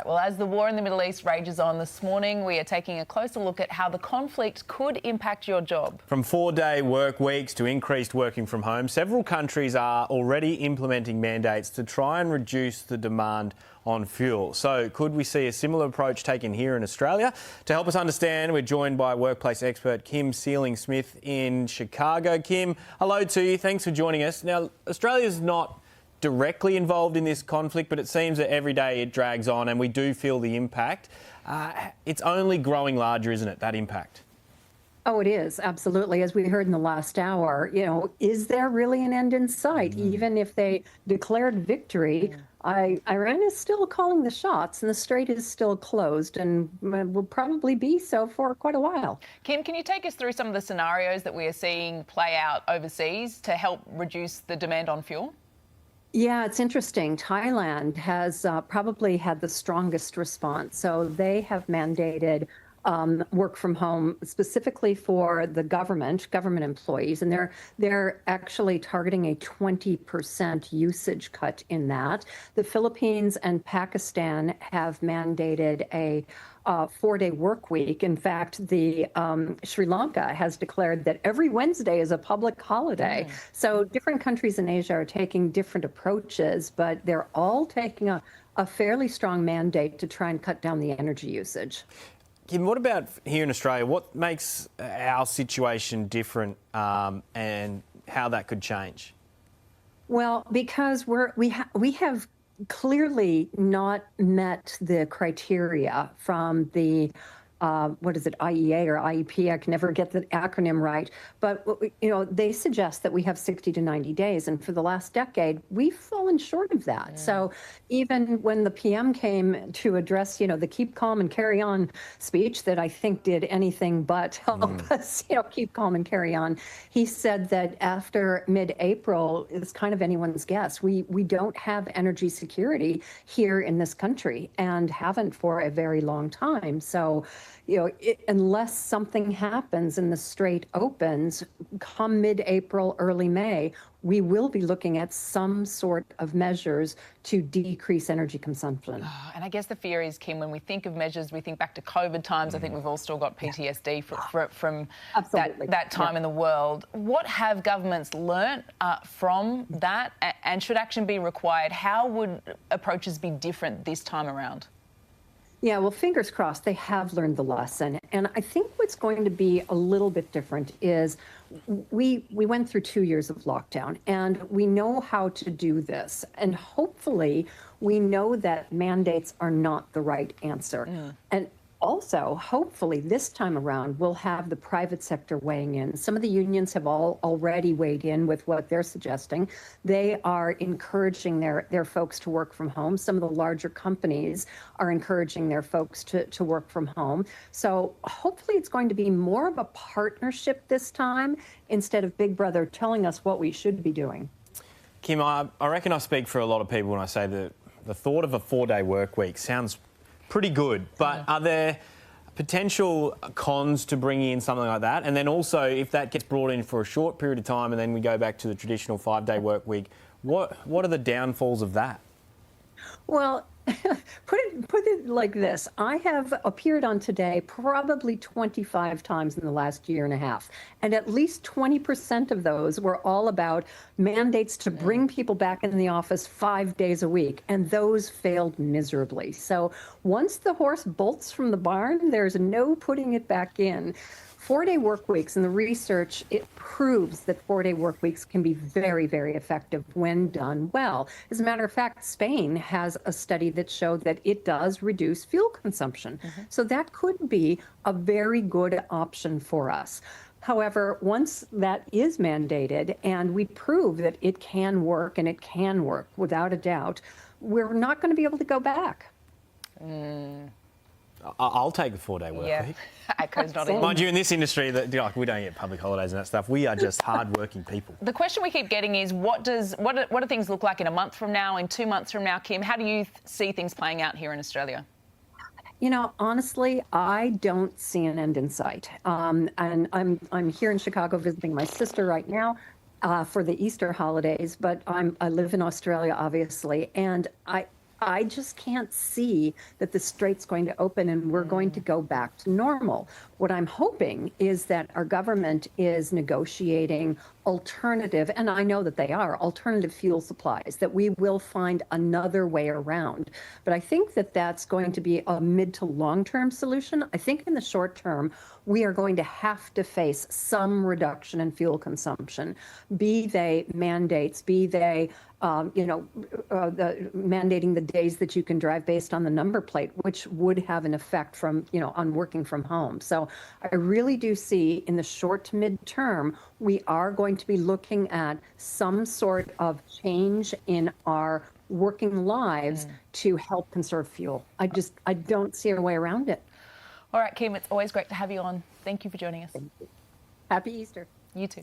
Well, as the war in the Middle East rages on this morning, we are taking a closer look at how the conflict could impact your job. From 4-day work weeks to increased working from home, several countries are already implementing mandates to try and reduce the demand on fuel. So could we see a similar approach taken here in Australia? To help us understand, we're joined by workplace expert Kim Seeling Smith in Chicago. Kim, hello to you. Thanks for joining us. Now, Australia's not directly involved in this conflict, but it seems that every day it drags on and we do feel the impact. It's only growing larger, isn't it, that impact? Oh, it is, absolutely. As we heard in the last hour, is there really an end in sight? Even if they declared victory, Iran is still calling the shots and the strait is still closed and will probably be so for quite a while. Kim, can you take us through some of the scenarios that we are seeing play out overseas to help reduce the demand on fuel? Yeah, it's interesting. Thailand has probably had the strongest response. So they have mandated work from home specifically for the government employees, and they're actually targeting a 20% usage cut in that. The Philippines and Pakistan have mandated a 4-day work week. In fact, the Sri Lanka has declared that every Wednesday is a public holiday. So different countries in Asia are taking different approaches, but they're all taking a fairly strong mandate to try and cut down the energy usage. Kim, what about here in Australia? What makes our situation different and how that could change? Well, because we have clearly not met the criteria from the IEA or IEP? I can never get the acronym right. But, they suggest that we have 60 to 90 days. And for the last decade, we've fallen short of that. Yeah. So even when the PM came to address, the keep calm and carry on speech that I think did anything but help us, keep calm and carry on, he said that after mid-April, it's kind of anyone's guess. We don't have energy security here in this country and haven't for a very long time. So, unless something happens and the strait opens, come mid-April, early May, we will be looking at some sort of measures to decrease energy consumption. And I guess the fear is, Kim, when we think of measures, we think back to COVID times. I think we've all still got PTSD from that time in the world. What have governments learnt from that? And should action be required? How would approaches be different this time around? Yeah, well, fingers crossed, they have learned the lesson. And I think what's going to be a little bit different is we went through 2 years of lockdown, and we know how to do this. And hopefully we know that mandates are not the right answer. And also, hopefully this time around, we'll have the private sector weighing in. Some of the unions have already weighed in with what they're suggesting. They are encouraging their folks to work from home. Some of the larger companies are encouraging their folks to work from home. So hopefully it's going to be more of a partnership this time instead of Big Brother telling us what we should be doing. Kim, I reckon I speak for a lot of people when I say that the thought of a 4-day work week sounds pretty good, but are there potential cons to bringing in something like that? And then also, if that gets brought in for a short period of time and then we go back to the traditional 5-day work week, what are the downfalls of that? Well, put it like this. I have appeared on Today probably 25 times in the last year and a half, and at least 20% of those were all about mandates to bring people back in the office 5 days a week, and those failed miserably. So once the horse bolts from the barn, there's no putting it back in. 4-day work weeks, and the research, it proves that 4-day work weeks can be very, very effective when done well. As a matter of fact, Spain has a study that showed that it does reduce fuel consumption. So that could be a very good option for us. However, once that is mandated and we prove that it can work, and it can work without a doubt, we're not going to be able to go back. I'll take the 4-day work week. Echo's nodding. Mind you, in this industry, we don't get public holidays and that stuff. We are just hard-working people. The question we keep getting is, what do things look like in a month from now, in 2 months from now, Kim? How do you see things playing out here in Australia? Honestly, I don't see an end in sight. And I'm here in Chicago visiting my sister right now for the Easter holidays, but I live in Australia, obviously, and I just can't see that the strait's going to open and we're going to go back to normal. What I'm hoping is that our government is negotiating alternative, and I know that they are, alternative fuel supplies, that we will find another way around. But I think that that's going to be a mid to long-term solution. I think in the short term, we are going to have to face some reduction in fuel consumption, be they mandates, be they mandating the days that you can drive based on the number plate, which would have an effect from, on working from home. So I really do see in the short to mid term, we are going to be looking at some sort of change in our working lives to help conserve fuel. I don't see a way around it. All right, Kim, it's always great to have you on. Thank you for joining us. Thank you. Happy Easter. You too.